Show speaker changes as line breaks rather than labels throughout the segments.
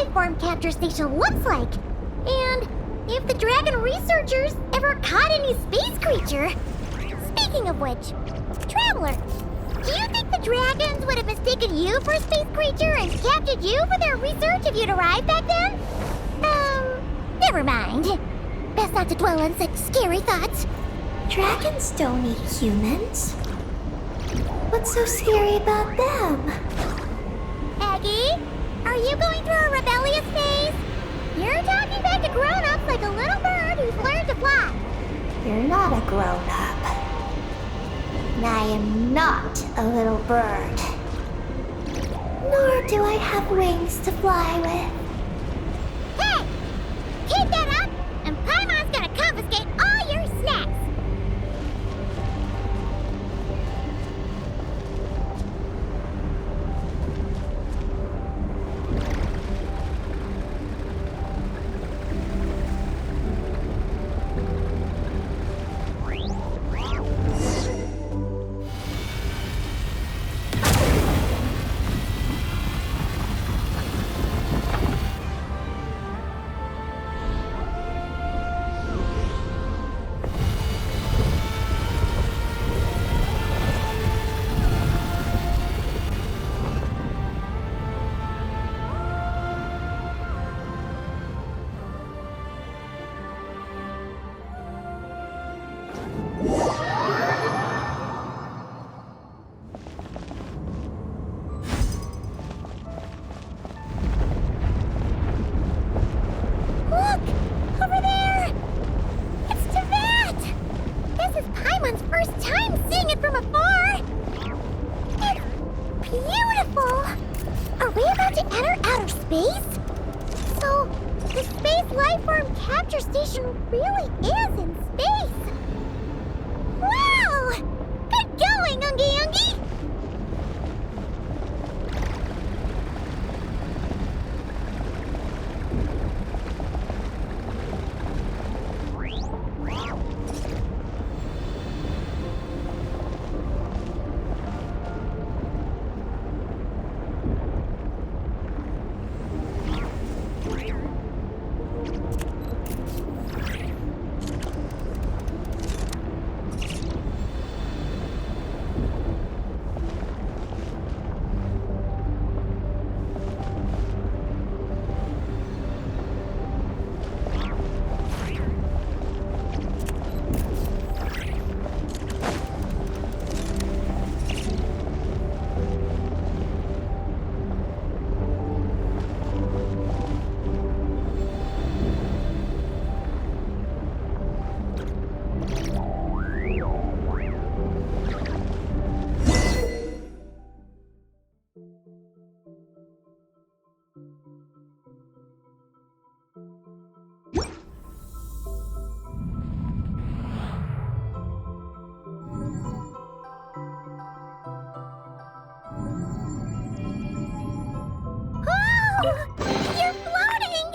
life form capture station looks like. And if the dragon researchers ever caught any space creature. Speaking of which, Traveler, do you think the dragons would have mistaken you for a space creature and captured you for their research if you'd arrived back then? Never mind. Best not to dwell on such scary thoughts.
Dragons don't eat humans. What's so scary about them?
Aggie, are you going through a rebellious phase? You're talking back to grown-ups like a little bird who's learned to fly.
You're not a grown-up. And I am not a little bird. Nor do I have wings to fly with.
Hey! Keep that up, and Paimon's gonna confiscate all your snacks! Really is in space! Wow! Good going, Ungy Ungy! You're floating!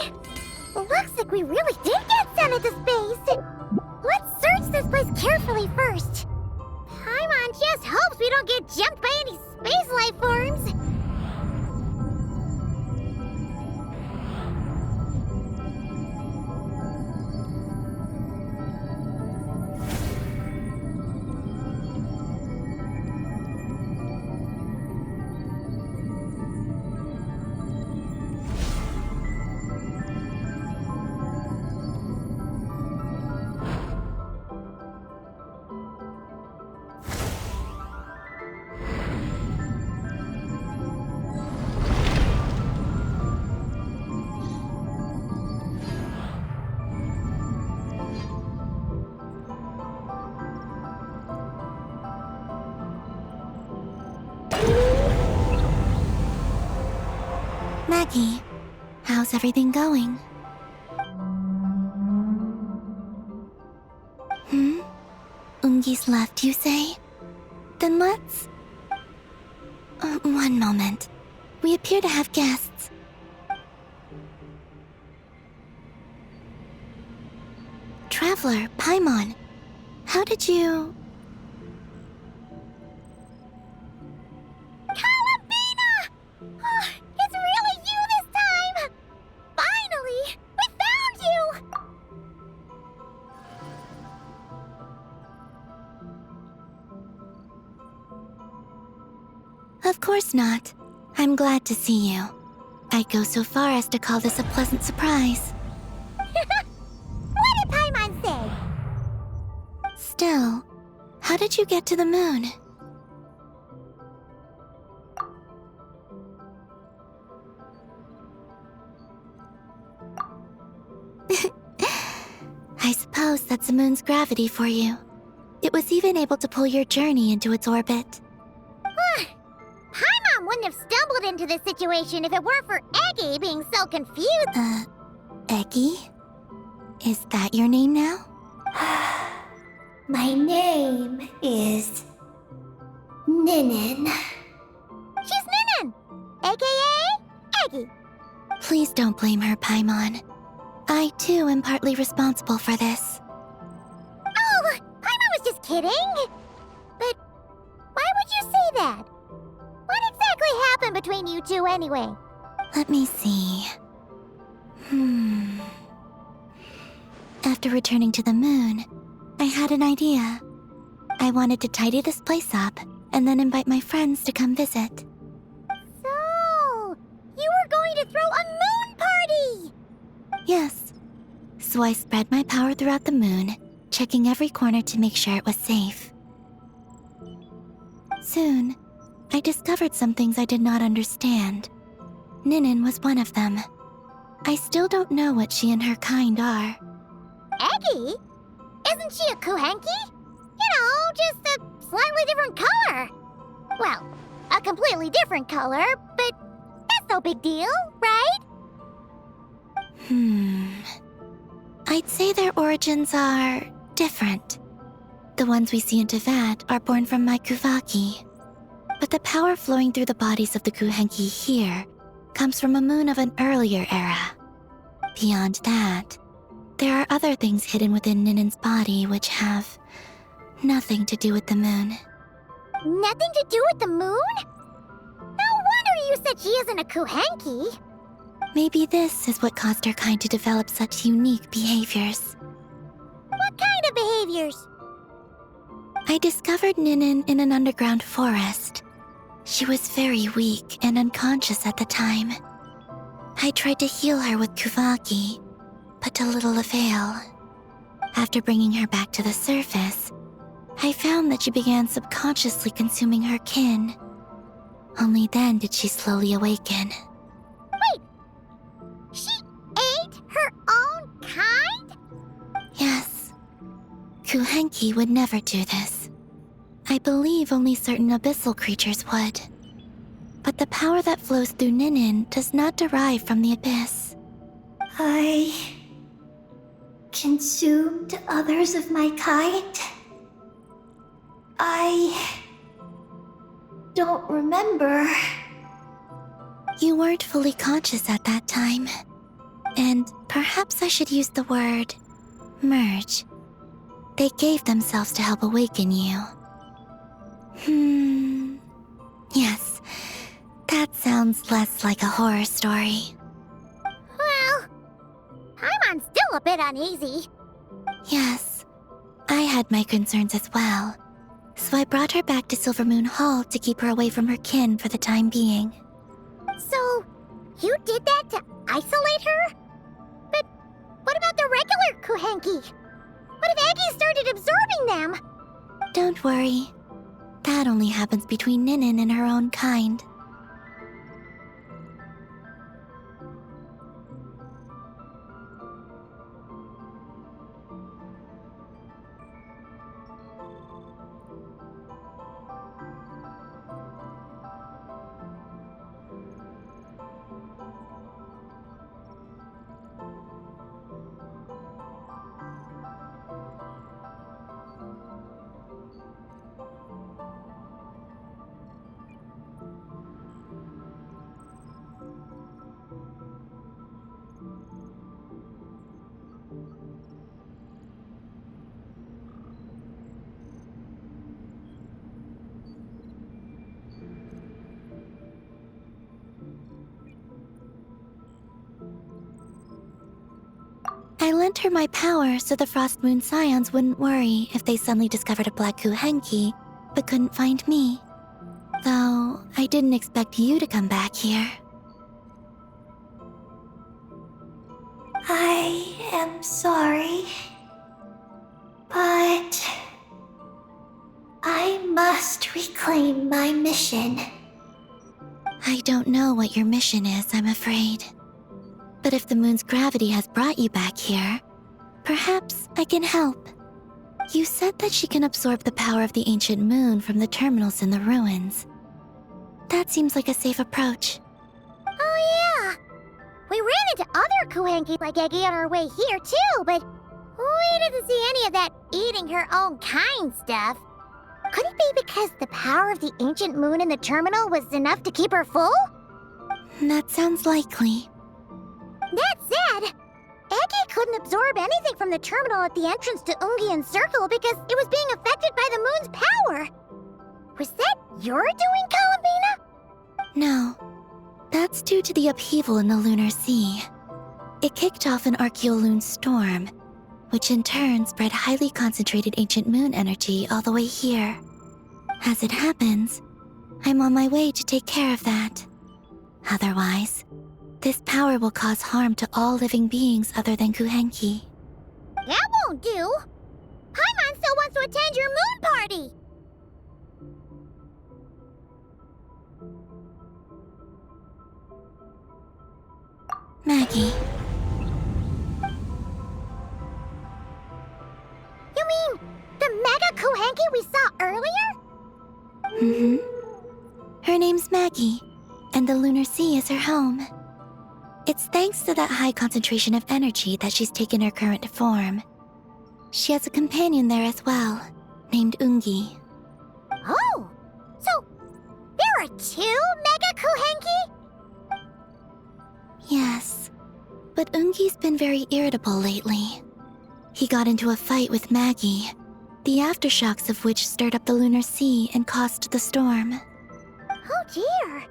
Looks like we really did get sent into space! Let's search this place carefully first. Paimon just hopes we don't get jumped by any space life forms.
Maggie, how's everything going? Ungi's left, you say? Then let's... one moment. We appear to have guests. Traveler, Paimon, how did you...
It's really you this time!
course not. I'm glad to see you. I'd go so far as to call this a pleasant surprise.
What did Paimon say?
Still, how did you get to the moon? I suppose that's the moon's gravity for you. It was even able to pull your journey into its orbit.
Paimon wouldn't have stumbled into this situation if it weren't for Eggy being so confused.
Eggy? Is that your name now?
My name is Ninin.
She's Ninin, aka Eggy.
Please don't blame her, Paimon. I, too, am partly responsible for this.
Oh, Paimon was just kidding. But why would you say that? What exactly happened between you two anyway?
Let me see. After returning to the moon, I had an idea. I wanted to tidy this place up and then invite my friends to come visit.
So, you were going to throw a moon party!
Yes. So I spread my power throughout the moon, checking every corner to make sure it was safe. Soon, I discovered some things I did not understand. Ninin was one of them. I still don't know what she and her kind are.
Eggy? Isn't she a Kuhenki? You know, just a slightly different color. Well, a completely different color, but that's no big deal, right?
I'd say their origins are different. The ones we see in Teyvat are born from my Kuvaki. But the power flowing through the bodies of the Kuhenki here comes from a moon of an earlier era. Beyond that, there are other things hidden within Ninin's body which have nothing to do with the moon.
Nothing to do with the moon? No wonder you said she isn't a Kuhenki.
Maybe this is what caused her kind to develop such unique behaviors.
What kind of behaviors?
I discovered Ninin in an underground forest. She was very weak and unconscious at the time. I tried to heal her with Kuvaki, but to little avail. After bringing her back to the surface, I found that she began subconsciously consuming her kin. Only then did she slowly awaken.
Wait! She ate her own kind?
Yes. Kuhenki would never do this. I believe only certain abyssal creatures would. But the power that flows through Ninin does not derive from the abyss.
I consumed others of my kind. I don't remember.
You weren't fully conscious at that time. And perhaps I should use the word merge. They gave themselves to help awaken you. Yes, that sounds less like a horror story.
Well, Paimon's still a bit uneasy.
Yes, I had my concerns as well. So I brought her back to Silvermoon Hall to keep her away from her kin for the time being.
So, you did that to isolate her? But what about the regular Kuhenki? What if Eggy started absorbing them?
Don't worry. That only happens between Ninin and her own kind. I lent her my power so the Frost Moon Scions wouldn't worry if they suddenly discovered a Black Kuhenki, but couldn't find me. Though, I didn't expect you to come back here.
I am sorry, but I must reclaim my mission.
I don't know what your mission is, I'm afraid. But if the moon's gravity has brought you back here, perhaps I can help. You said that she can absorb the power of the ancient moon from the terminals in the ruins. That seems like a safe approach.
Oh yeah! We ran into other Kuhenki like Eggy on our way here too, but we didn't see any of that eating her own kind stuff. Could it be because the power of the ancient moon in the terminal was enough to keep her full?
That sounds likely.
That said, Eggy couldn't absorb anything from the terminal at the entrance to Ungian Circle because it was being affected by the moon's power. Was that your doing, Columbina?
No, that's due to the upheaval in the lunar sea. It kicked off an Archeoloon storm, which in turn spread highly concentrated ancient moon energy all the way here. As it happens, I'm on my way to take care of that. Otherwise, this power will cause harm to all living beings other than Kuhenki.
That won't do. Paimon still wants to attend your moon party.
Maggie,
You mean the mega Kuhenki we saw earlier?
Her name's Maggie, and the lunar sea is her home. It's thanks to that high concentration of energy that she's taken her current form. She has a companion there as well, named Ungi.
Oh, so there are two mega Kuhenki?
Yes, but Ungi's been very irritable lately. He got into a fight with Maggie, the aftershocks of which stirred up the lunar sea and caused the storm.
Oh dear.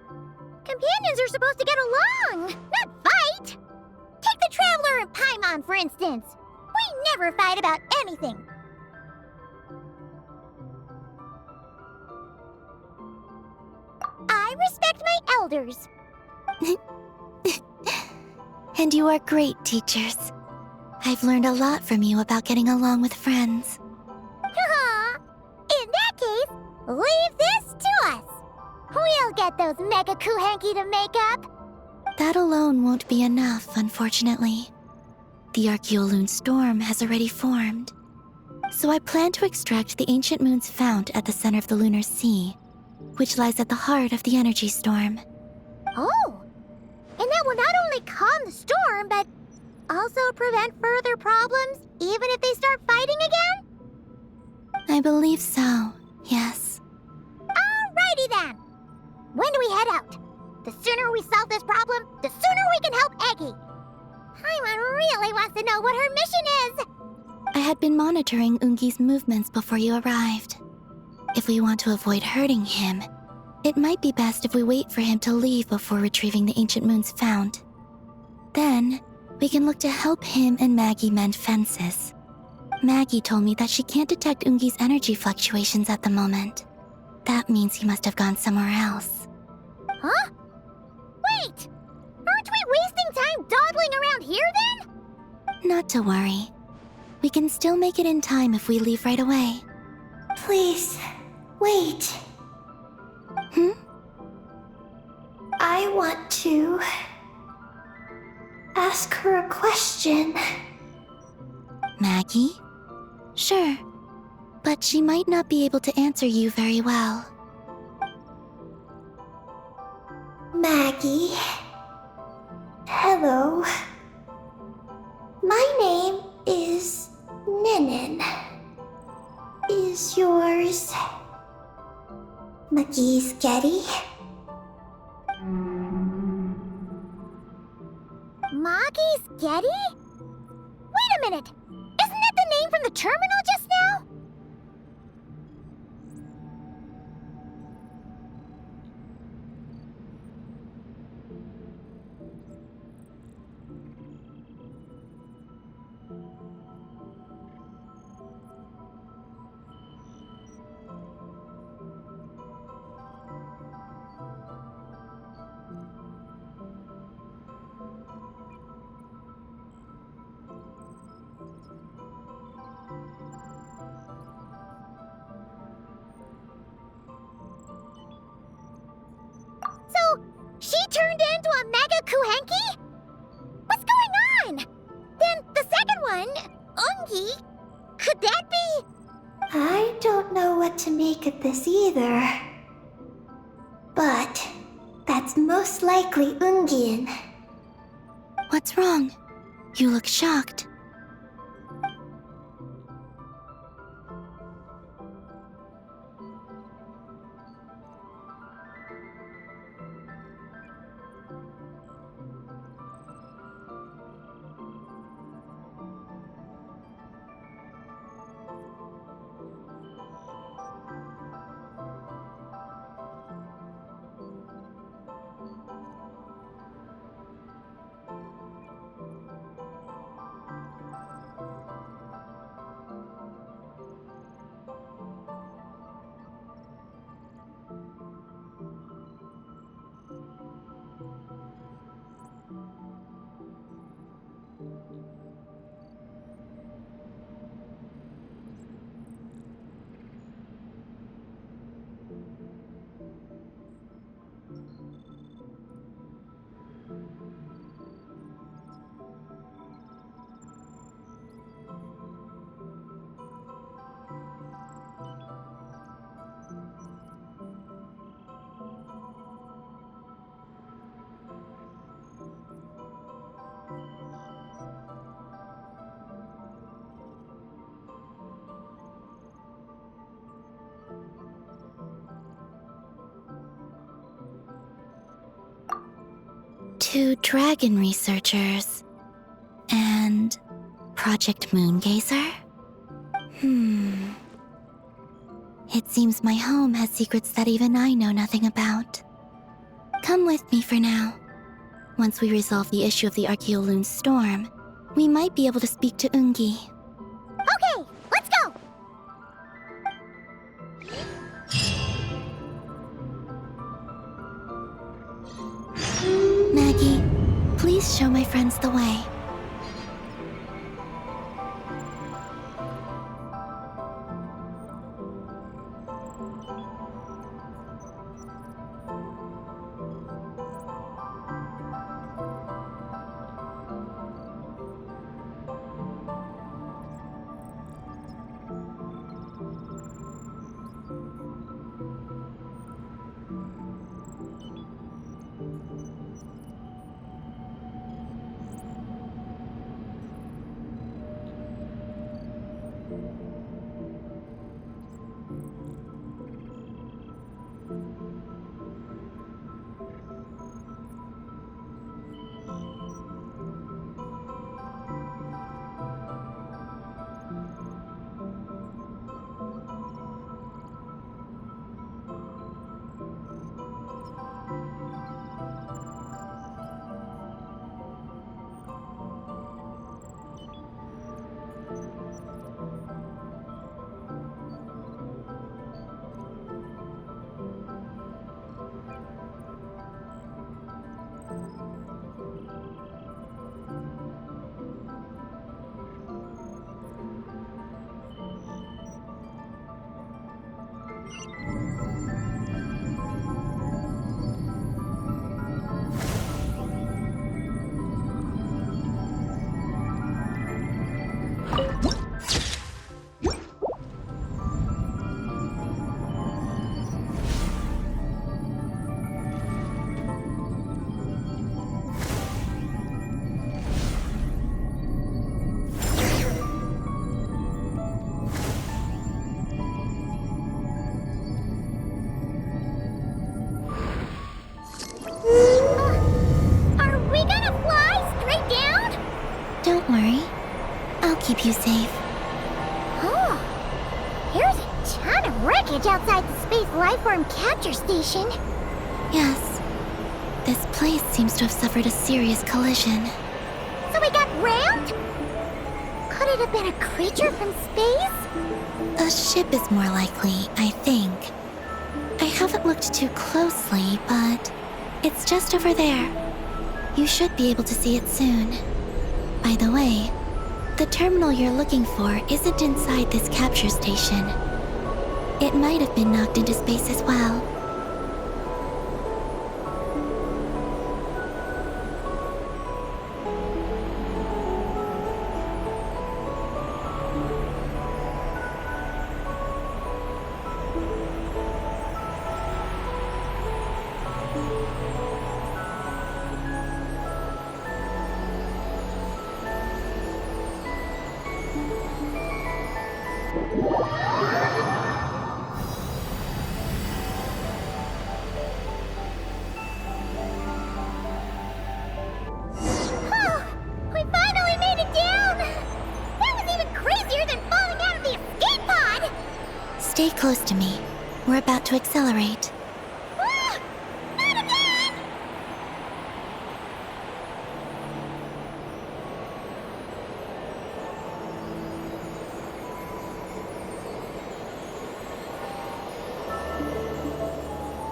Companions are supposed to get along, not fight. Take the Traveler and Paimon, for instance. We never fight about anything. I respect my elders.
And you are great teachers. I've learned a lot from you about getting along with friends.
In that case, leave this to us. We'll get those mega Kuhenki to make up.
That alone won't be enough, unfortunately. The Archeoloon storm has already formed. So I plan to extract the ancient moon's fount at the center of the lunar sea, which lies at the heart of the energy storm.
Oh, and that will not only calm the storm, but also prevent further problems, even if they start fighting again?
I believe so, yes.
Alrighty then. When do we head out? The sooner we solve this problem, the sooner we can help Eggy. Paimon really wants to know what her mission is.
I had been monitoring Ungi's movements before you arrived. If we want to avoid hurting him, it might be best if we wait for him to leave before retrieving the ancient moon's fount. Then, we can look to help him and Maggie mend fences. Maggie told me that she can't detect Ungi's energy fluctuations at the moment. That means he must have gone somewhere else.
Huh? Wait! Aren't we wasting time dawdling around here then?
Not to worry. We can still make it in time if we leave right away.
Please, wait. I want to ask her a question.
Maggie? Sure. But she might not be able to answer you very well.
Maggie. Hello. My name is Ninin. Is yours McGee's Getty?
Maggie's Getty? Wait a minute! Isn't that the name from the terminal just now? turned into a Mega Kuhenki? What's going on? Then the second one, Ungi, could that be?
I don't know what to make of this either. But that's most likely Ungian.
What's wrong? You look shocked. Two dragon researchers and Project Moongazer? It seems my home has secrets that even I know nothing about. Come with me for now. Once we resolve the issue of the Archaeoloon storm, we might be able to speak to Ungi.
Okay, let's go!
Maggie, please show my friends the way.
Are we gonna fly straight down?
Don't worry. I'll keep you safe.
Oh, here's a ton of wreckage outside the Space Lifeform Capture Station.
Yes. This place seems to have suffered a serious collision.
So we got rammed? Could it have been a creature from space?
A ship is more likely, I think. I haven't looked too closely, but it's just over there. You should be able to see it soon. By the way, the terminal you're looking for isn't inside this capture station. It might have been knocked into space as well. close to me. We're about to accelerate.
Ah! Not again!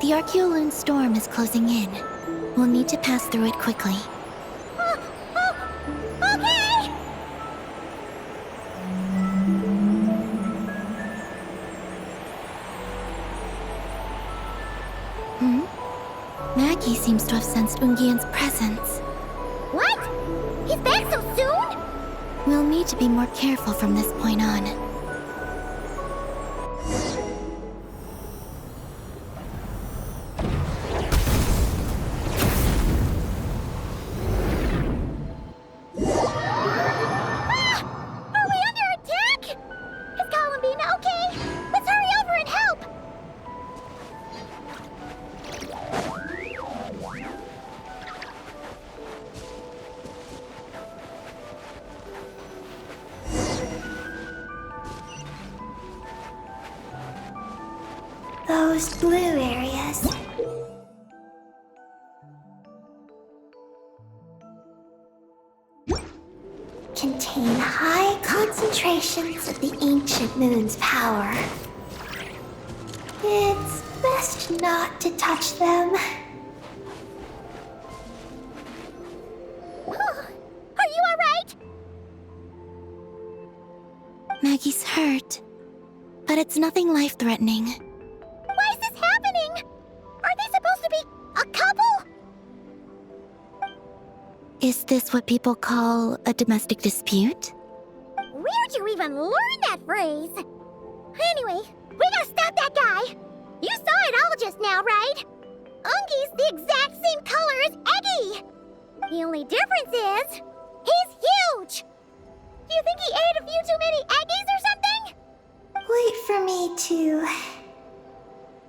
The Archeoloon storm is closing in. We'll need to pass through it quickly.
Okay!
Maggie seems to have sensed Ungian's presence.
What? He's back so soon?
We'll need to be more careful from this point on.
Are we under attack? Is Columbina okay? Let's hurry over and help!
Those blue areas. Contain high concentrations of the ancient moon's power. It's best not to touch them.
Are you alright?
Maggie's hurt, but it's nothing life-threatening.
Why is this happening? Are they supposed to be a couple?
Is this what people call a domestic dispute?
Where'd you even learn that phrase? Anyway, we gotta stop that guy. You saw it all just now, right? Ungi's the exact same color as Eggy. The only difference is, he's huge. Do you think he ate a few too many Eggies or something?
Wait for me to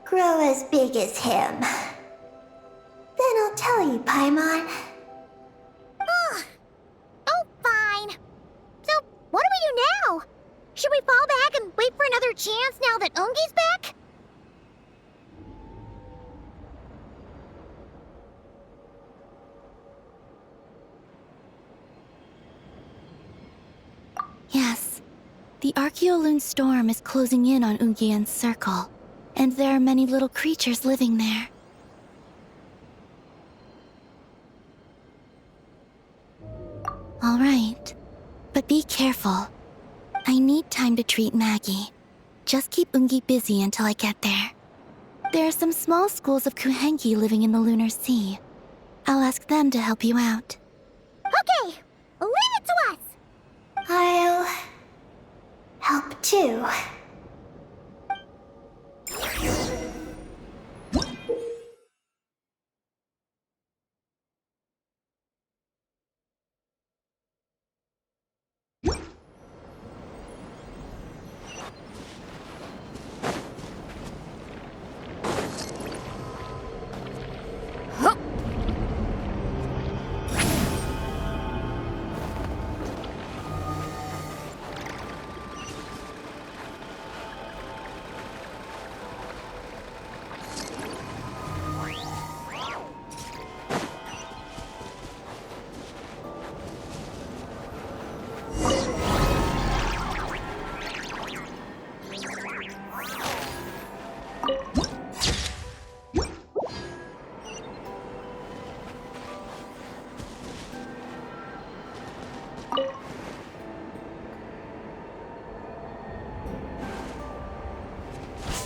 grow as big as him. Then I'll tell you, Paimon.
Ugh. Oh, fine. So, what do we do now? Should we fall back and wait for another chance now that Ungi's back?
Yes. The Archeoloon storm is closing in on Ungian's circle, and there are many little creatures living there. All right, but be careful. I need time to treat Maggie. Just keep Ungi busy until I get there. There are some small schools of Kuhengi living in the Lunar Sea. I'll ask them to help you out.
Okay, leave it to us.
I'll help too.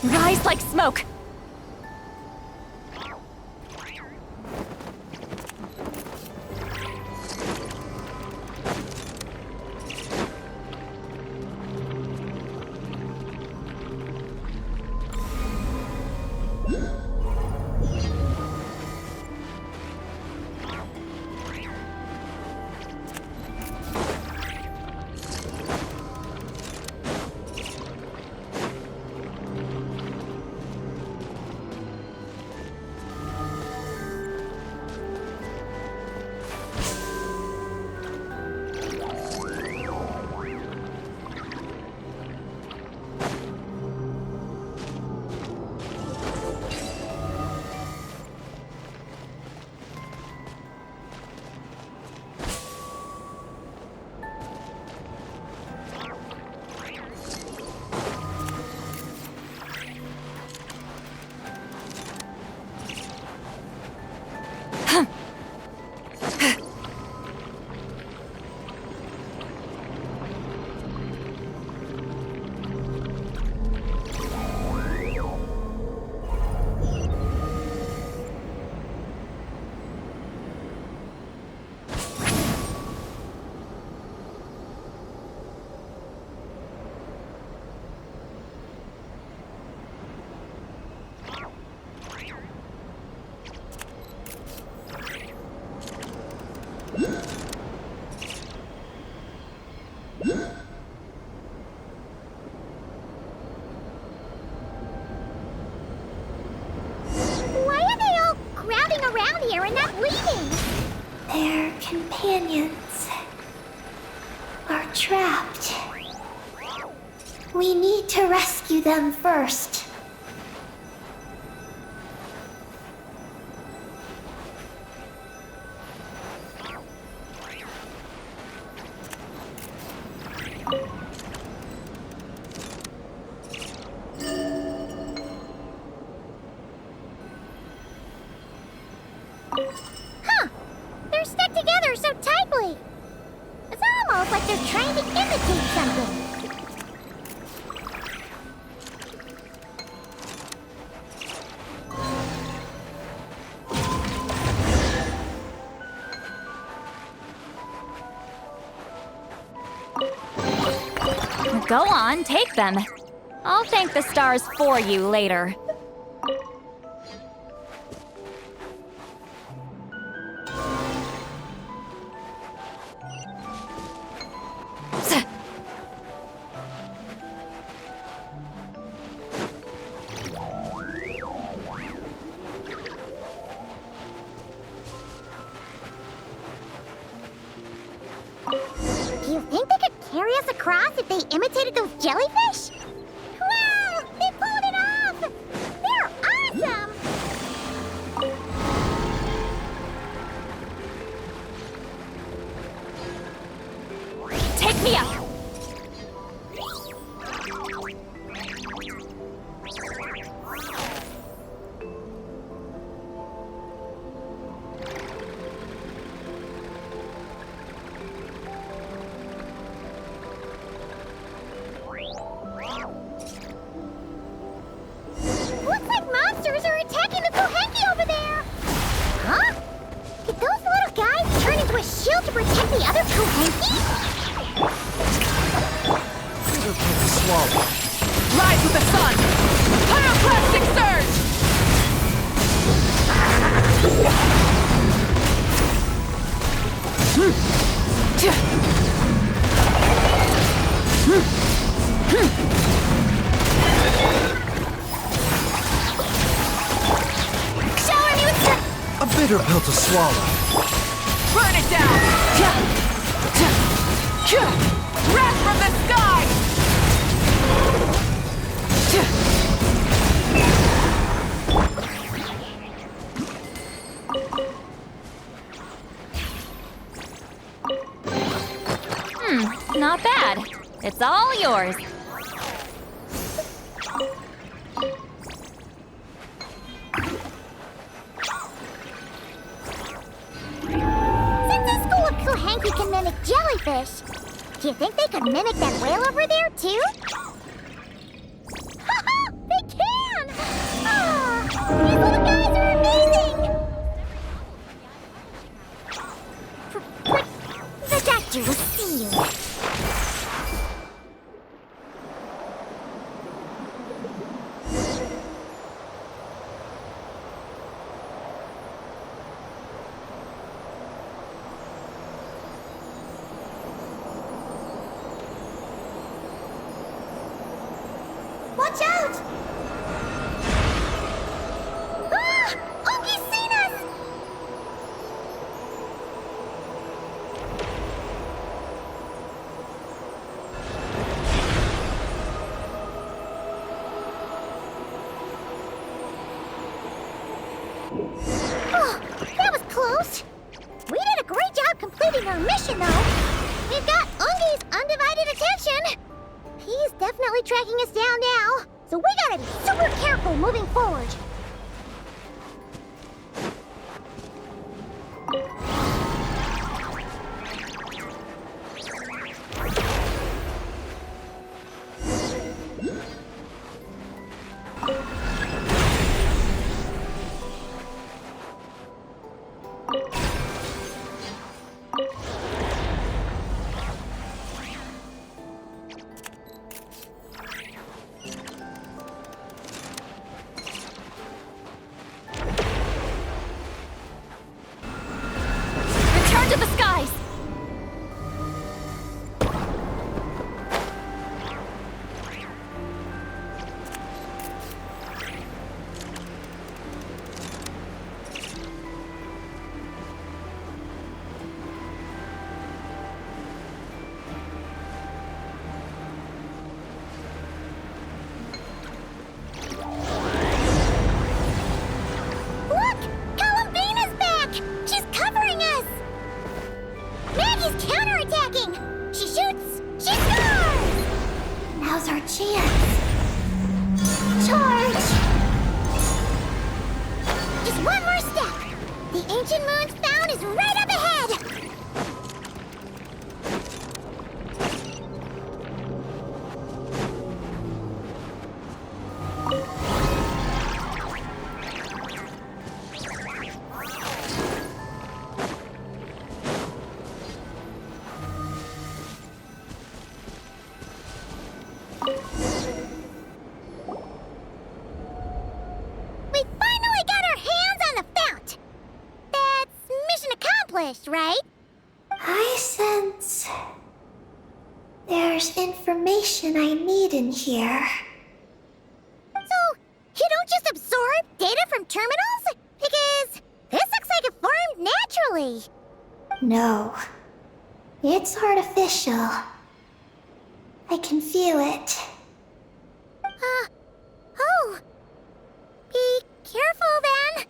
Rise like smoke!
trapped. We need to rescue them first.
Huh! They're stuck together so tightly! It's almost like they're trying to imitate something.
Go on, take them. I'll thank the stars for you later.
Do you think they could carry us across if they imitated those jellyfish? Wow! They pulled it off! They're awesome!
Take me up!
Looks like monsters are attacking the Kohenki over there! Huh? Did those little guys turn into a shield to protect the other Kohenki?
Swallow.
Rise with the sun! Pyroclastic surge!
Shower me with some...
A bitter pill to swallow.
Burn it down! Wrath from the sky! Not bad. It's all yours.
Since the school of Kohenki can mimic jellyfish, do you think they could mimic that whale over there, too? Haha! They can! Ah, these little guys are amazing! The doctor will see you.
Watch out!
Ah! Oki's seen us! Oh, that was close. We did a great job completing our mission, though. We've got Ungi's undivided attention. He's definitely tracking us down now, so we gotta be super careful moving forward.
our chance. Charge!
Just one more step. The ancient moon's found is right up ahead. We finally got our hands on the fount. That's mission accomplished, right?
I sense there's information I need in here.
So, you don't just absorb data from terminals? Because this looks like it formed naturally.
No, it's artificial. I can feel it.
Oh. Be careful then.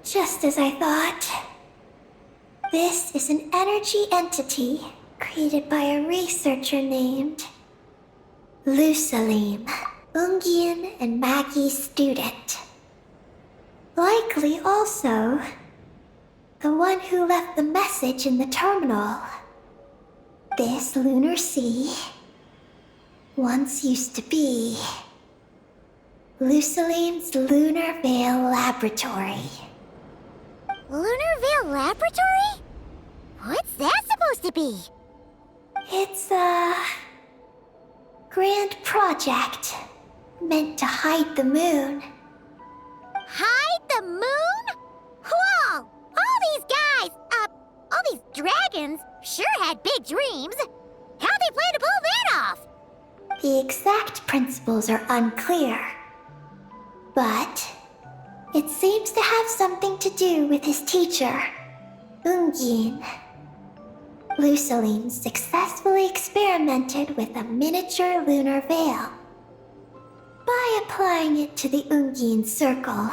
Just as I thought. This is an energy entity created by a researcher named Lusalim, Ungian and Maggie's student. Likely also the one who left the message in the terminal. This lunar sea once used to be Lusalim's Lunar Veil Laboratory.
Lunar Veil Laboratory? What's that supposed to be?
It's a grand project meant to hide the moon.
Hide the moon? Whoa! All these guys, all these dragons sure had big dreams. How'd they plan to pull that off?
The exact principles are unclear, but it seems to have something to do with his teacher, Ungin. Lusaline successfully experimented with a miniature lunar veil by applying it to the Ungin circle.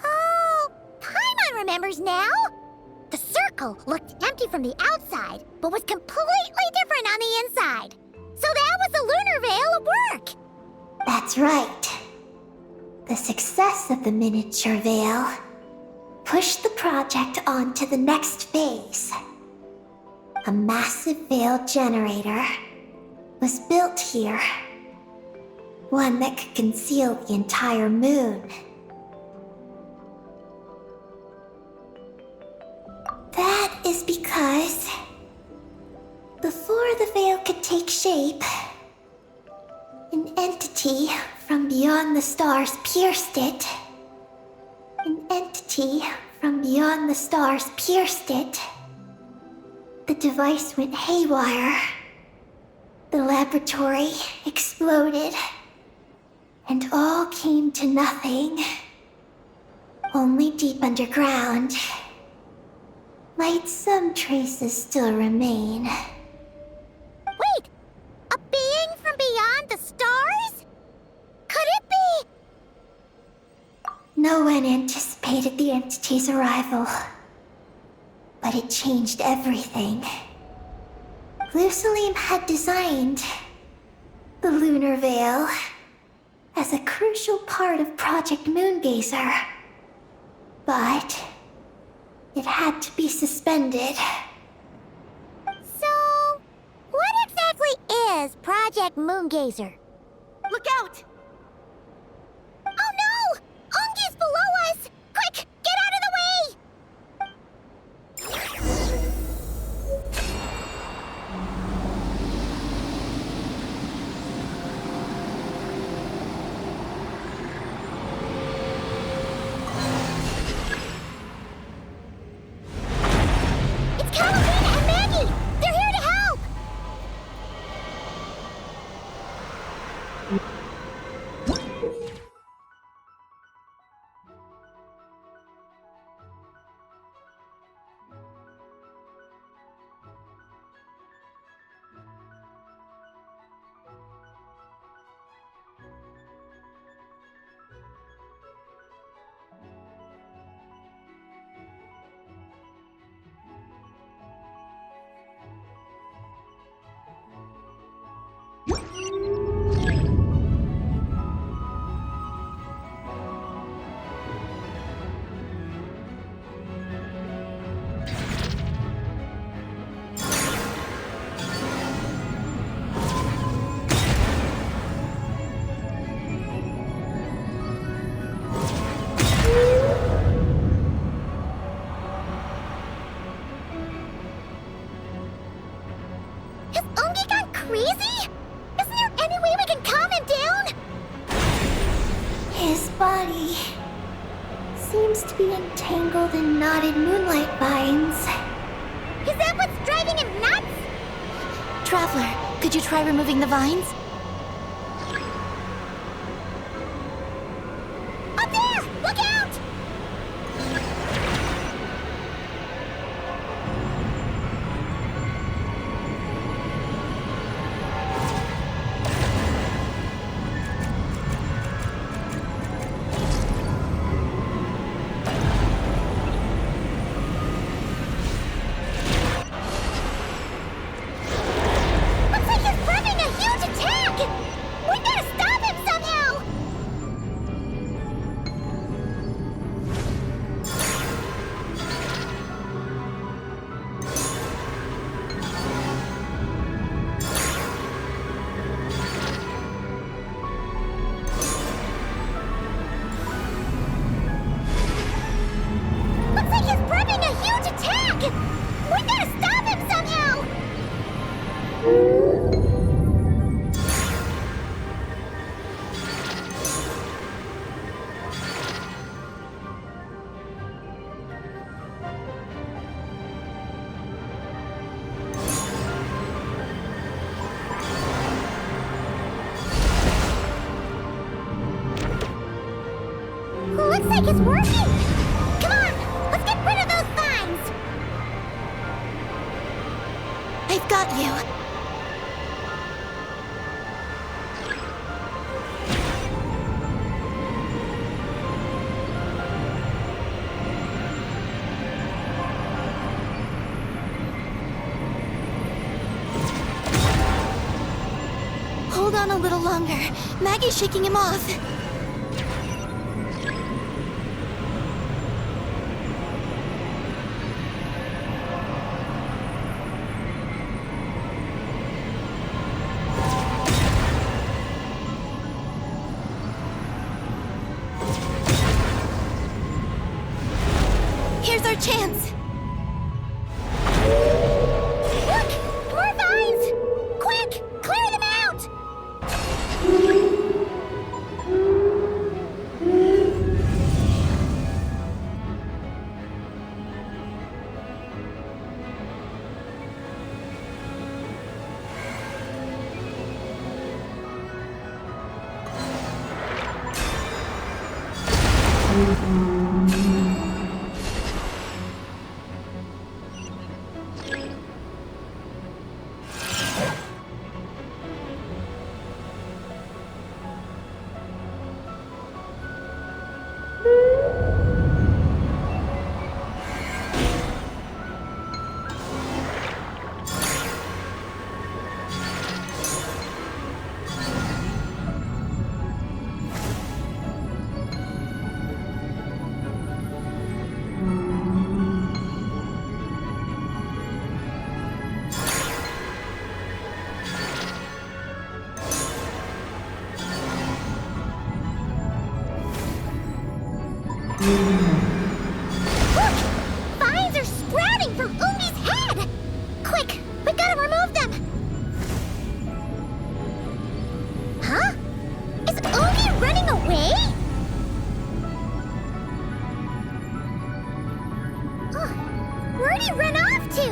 Oh, Paimon remembers now. The circle looked empty from the outside, but was completely different on the inside. So that was the lunar veil at work.
That's right. The success of the miniature veil pushed the project on to the next phase. A massive veil generator was built here. One that could conceal the entire moon. That is because before the veil could take shape, an entity from beyond the stars pierced it. An entity from beyond the stars pierced it. The device went haywire. The laboratory exploded. And all came to nothing. Only deep underground might some traces still remain.
Wait, a being from beyond the stars? Could it be?
No one anticipated the entity's arrival, but it changed everything. Lusalim had designed the lunar veil as a crucial part of Project Moongazer, but it had to be suspended.
So, what exactly is Project Moongazer? Look out! Oh no! Ungi's below us! Quick, get out of the way! It's Catalina and Maggie! They're here to help!
body seems to be entangled in knotted moonlight vines.
Is that what's driving him nuts?
Traveler, could you try removing the vines?
Up there! Look out! Looks like he's prepping a huge attack! We gotta stop him somehow! Looks like he's prepping a huge attack! We gotta stop him somehow! Looks like it's working! Come on, let's get rid of those vines!
I've got you. Hold on a little longer. Maggie's shaking him off. Here's our chance.
Look! More vines! Quick! Clear them out! Look! Vines are sprouting from Ungi's head! Quick! We gotta remove them! Huh? Is Ungi running away? Where'd he run off to?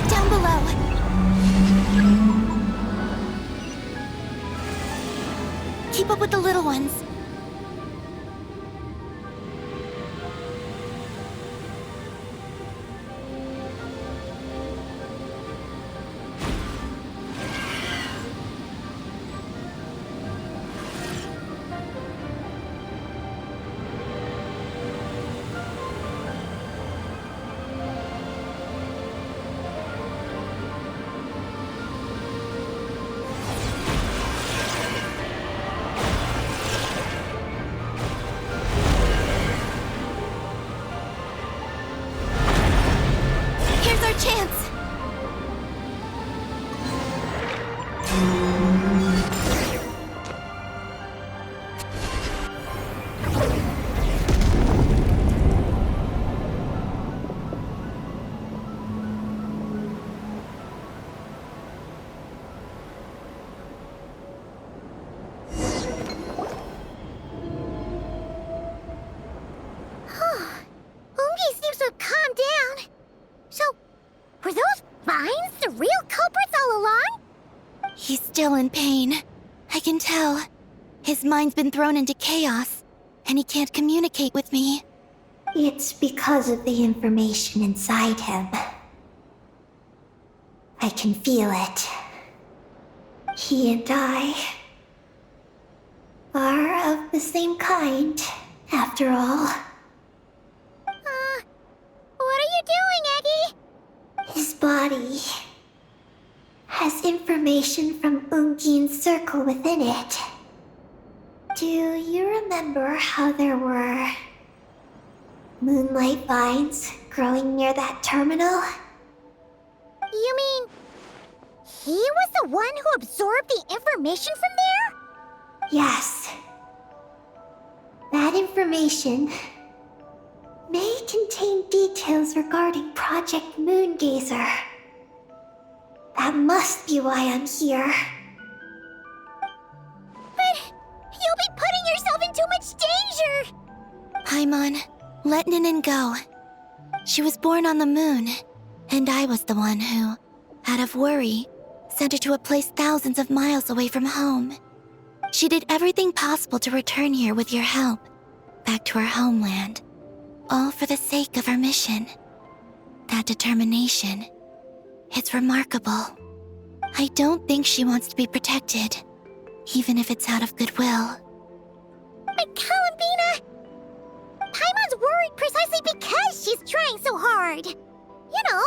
Down below. Keep up with the little ones. in pain. I can tell. His mind's been thrown into chaos, and he can't communicate with me.
It's because of the information inside him. I can feel it. He and I are of the same kind, after all.
What are you doing, Eggy?
His body has information from Ungin's circle within it. Do you remember how there were moonlight vines growing near that terminal?
You mean he was the one who absorbed the information from there?
Yes. That information may contain details regarding Project Moongazer. That must be why I'm here.
But you'll be putting yourself in too much danger!
Paimon, let Ninin go. She was born on the moon, and I was the one who, out of worry, sent her to a place thousands of miles away from home. She did everything possible to return here with your help, back to her homeland, all for the sake of her mission. That determination, it's remarkable. I don't think she wants to be protected, even if it's out of goodwill.
But Columbina, Paimon's worried precisely because she's trying so hard. You know,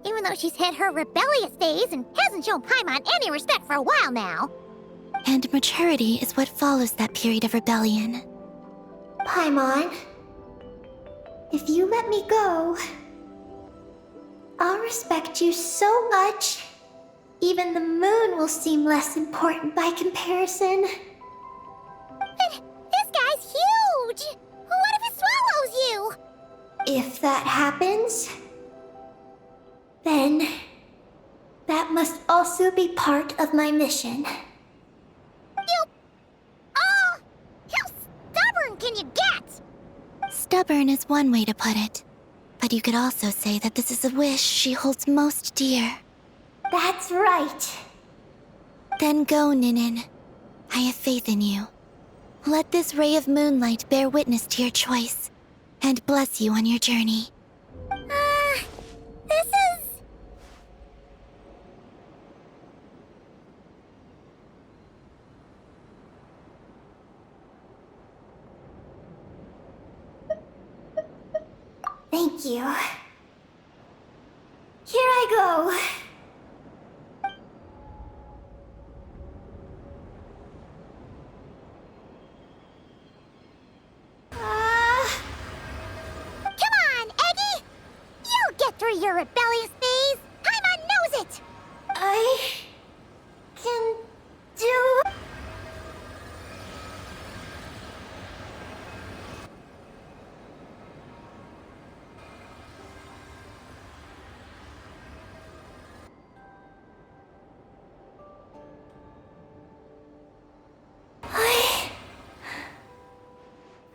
even though she's hit her rebellious phase and hasn't shown Paimon any respect for a while now.
And maturity is what follows that period of rebellion.
Paimon, if you let me go, I'll respect you so much, even the moon will seem less important by comparison.
But this guy's huge! What if it swallows you?
If that happens, then that must also be part of my mission.
How stubborn can you get?
Stubborn is one way to put it, but you could also say that this is a wish she holds most dear.
That's right.
Then go, Ninin. I have faith in you. Let this ray of moonlight bear witness to your choice, and bless you on your journey.
This is...
Thank you. Here I go.
Come on, Eggy! You'll get through your rebellious phase! Paimon knows it!
I can do...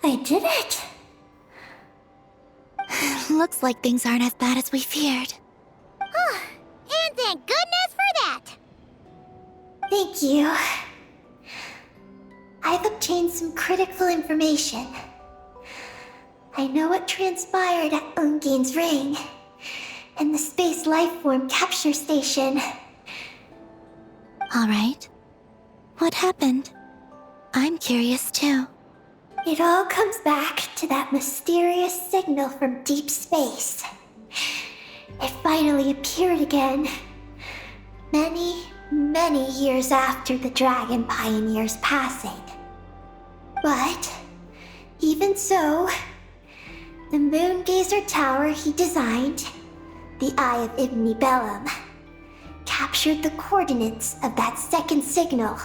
I did it.
Looks like things aren't as bad as we feared.
And thank goodness for that!
Thank you. I've obtained some critical information. I know what transpired at Ungin's ring and the space lifeform capture station.
All right. What happened? I'm curious too.
It all comes back to that mysterious signal from deep space. It finally appeared again. Many years after the Dragon Pioneer's passing. But, even so, the Moongazer Tower he designed, the Eye of Ibn Bellum, captured the coordinates of that second signal.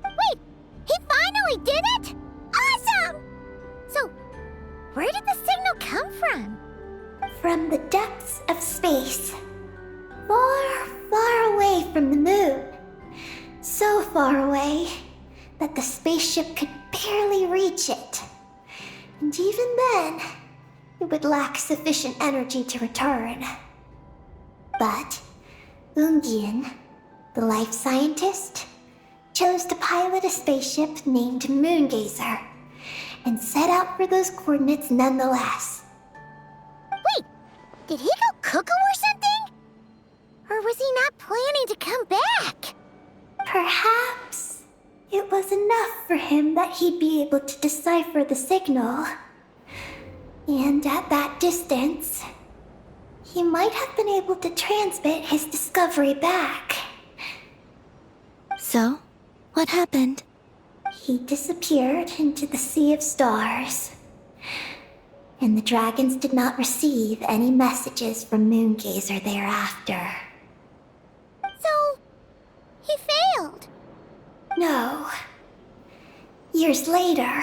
Wait! He finally did it?! Awesome! So, where did the signal come from?
From the depths of space. Far away from the moon. So far away that the spaceship could barely reach it. And even then, it would lack sufficient energy to return. But Ungin, the life scientist chose to pilot a spaceship named Moongazer and set out for those coordinates nonetheless.
Wait, did he go cuckoo or something? Or was he not planning to come back?
Perhaps it was enough for him that he'd be able to decipher the signal. And at that distance, he might have been able to transmit his discovery back.
So, what happened?
He disappeared into the sea of stars. And the dragons did not receive any messages from Moongazer thereafter.
So, he failed.
No. Years later,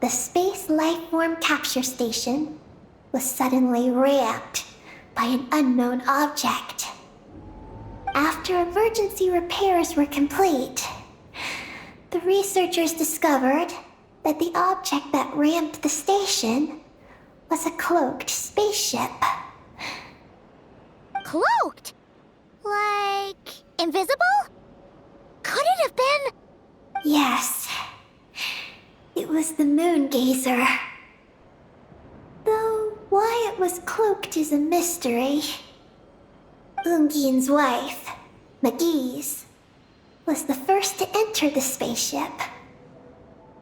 the Space Lifeform Capture Station was suddenly ramped by an unknown object. After emergency repairs were complete, the researchers discovered that the object that ramped the station was a cloaked spaceship.
Cloaked? Like, invisible? Could it have been?
Yes. It was the Moongazer. Though why it was cloaked is a mystery. Ungian's wife, McGee's, was the first to enter the spaceship.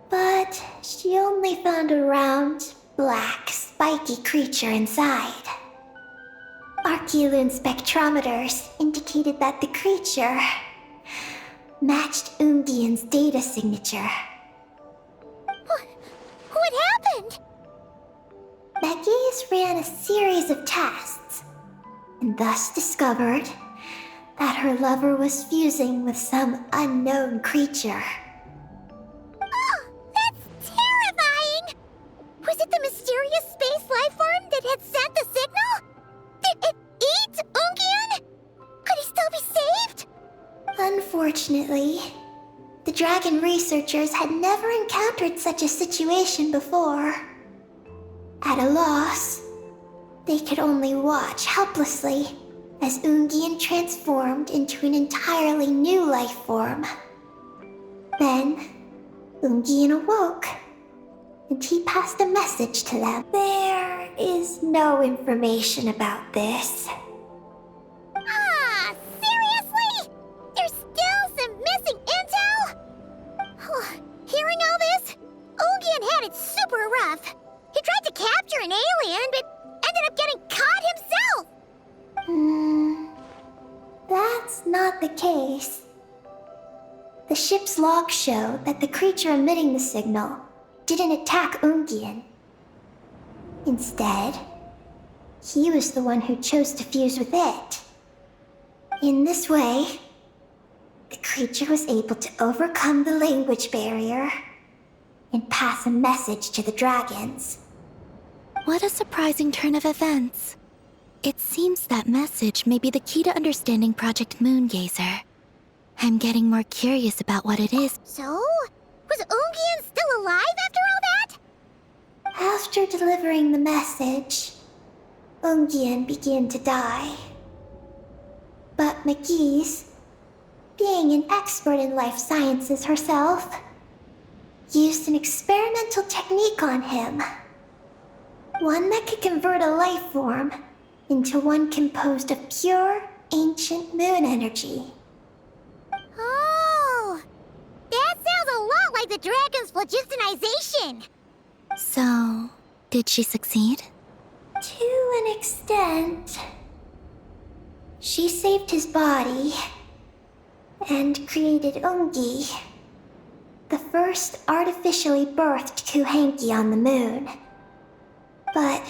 But she only found a round, black, spiky creature inside. Archeolune spectrometers indicated that the creature matched Ungian's data signature.
What happened?
McGee's ran a series of tests, and thus discovered that her lover was fusing with some unknown creature.
Oh, that's terrifying! Was it the mysterious space lifeform that had sent the signal? Did it eat Ungian? Could he still be saved?
Unfortunately, the dragon researchers had never encountered such a situation before. At a loss, they could only watch helplessly as Ungian transformed into an entirely new life form. Then, Ungian awoke, and he passed a message to them. There is no information about this.
Ah, seriously? There's still some missing intel? Hearing all this, Ungian had it super rough. He tried to capture an alien, but ended up getting caught himself.
That's not the case. The ship's logs show that the creature emitting the signal didn't attack Ungian. Instead, he was the one who chose to fuse with it. In this way, the creature was able to overcome the language barrier and pass a message to the dragons.
What a surprising turn of events. It seems that message may be the key to understanding Project Moongazer. I'm getting more curious about what it is.
So, was Ungian still alive after all that?
After delivering the message, Ungian began to die. But McGee's, being an expert in life sciences herself, used an experimental technique on him. One that could convert a life form into one composed of pure, ancient moon energy.
Oh, that sounds a lot like the dragon's phlogistonization.
So, did she succeed?
To an extent. She saved his body and created Ungi, the first artificially birthed Kuhanki on the moon. But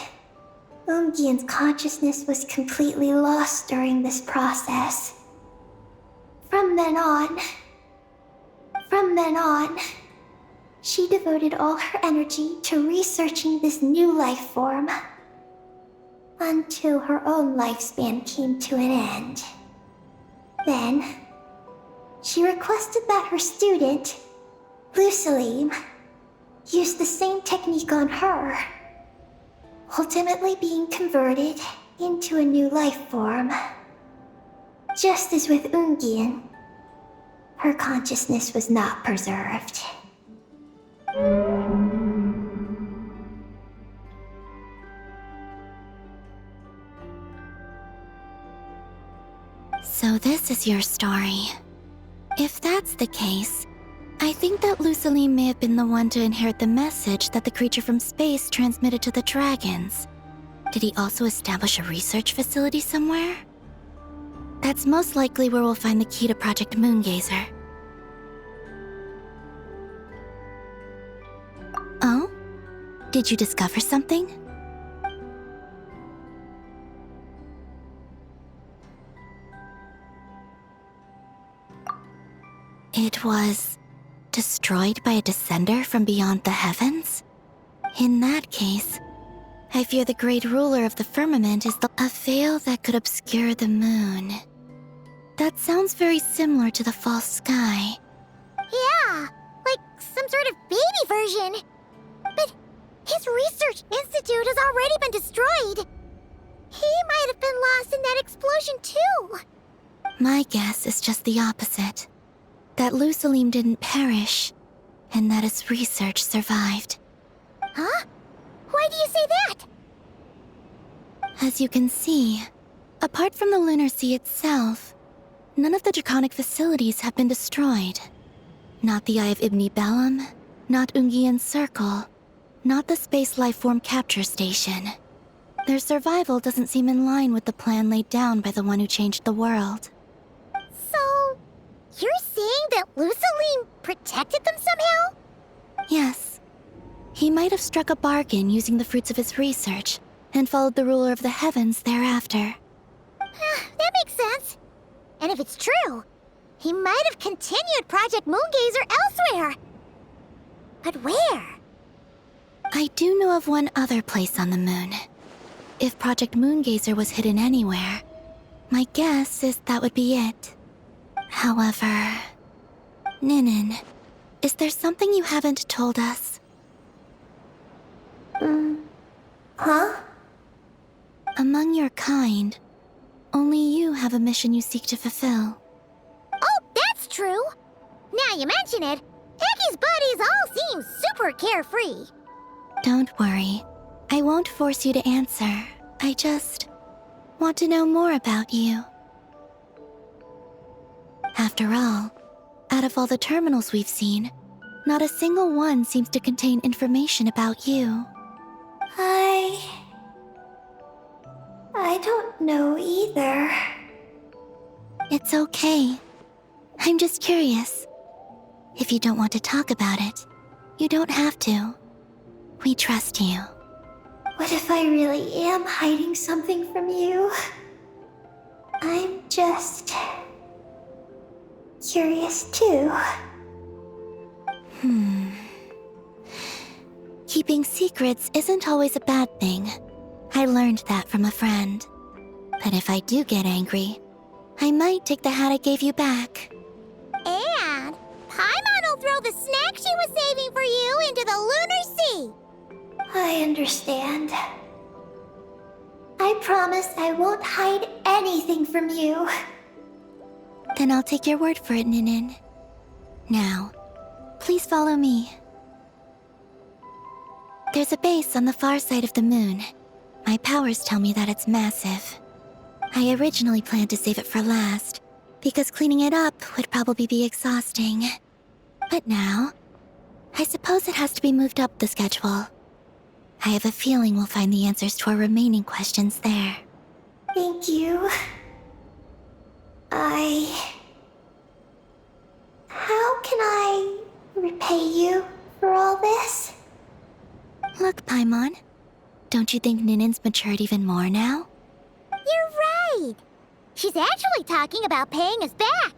Ungian's consciousness was completely lost during this process. From then on, she devoted all her energy to researching this new life form until her own lifespan came to an end. Then, she requested that her student, Lucilim, use the same technique on her, ultimately being converted into a new life form. Just as with Ungian, her consciousness was not preserved.
So this is your story. If that's the case, I think that Luceline may have been the one to inherit the message that the creature from space transmitted to the dragons. Did he also establish a research facility somewhere? That's most likely where we'll find the key to Project Moongazer. Oh? Did you discover something? It was destroyed by a descender from beyond the heavens? In that case, I fear the great ruler of the firmament is a veil that could obscure the moon. That sounds very similar to the false sky.
Yeah, like some sort of baby version. But his research institute has already been destroyed. He might have been lost in that explosion too.
My guess is just the opposite. That Luceline didn't perish, and that his research survived.
Huh? Why do you say that?
As you can see, apart from the Lunar Sea itself, none of the draconic facilities have been destroyed. Not the Eye of Ibni Bellum, not Ungian's Circle, not the Space Lifeform Capture Station. Their survival doesn't seem in line with the plan laid down by the one who changed the world.
So, you're saying that Luceline protected them somehow?
Yes. He might have struck a bargain using the fruits of his research and followed the ruler of the heavens thereafter.
That makes sense. And if it's true, he might have continued Project Moongazer elsewhere. But where?
I do know of one other place on the moon. If Project Moongazer was hidden anywhere, my guess is that would be it. However, Ninin, is there something you haven't told us?
Huh?
Among your kind, only you have a mission you seek to fulfill.
Oh, that's true. Now you mention it, Peggy's buddies all seem super carefree.
Don't worry. I won't force you to answer. I just want to know more about you. After all, out of all the terminals we've seen, not a single one seems to contain information about you.
I don't know either.
It's okay. I'm just curious. If you don't want to talk about it, you don't have to. We trust you.
What if I really am hiding something from you? I'm just curious too.
Keeping secrets isn't always a bad thing. I learned that from a friend. But if I do get angry, I might take the hat I gave you back.
And Paimon will throw the snack she was saving for you into the Lunar Sea.
I understand. I promise I won't hide anything from you.
Then I'll take your word for it, Ninin. Now, please follow me. There's a base on the far side of the moon. My powers tell me that it's massive. I originally planned to save it for last, because cleaning it up would probably be exhausting. But now, I suppose it has to be moved up the schedule. I have a feeling we'll find the answers to our remaining questions there.
Thank you. How can I repay you for all this?
Look, Paimon, don't you think Ninin's matured even more now?
You're right. She's actually talking about paying us back.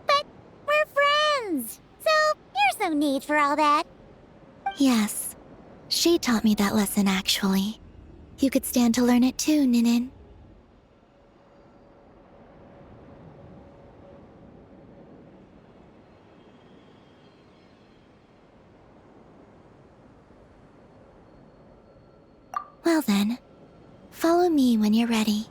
But we're friends, so there's no need for all that.
Yes, she taught me that lesson actually. You could stand to learn it too, Ninin. Well then, follow me when you're ready.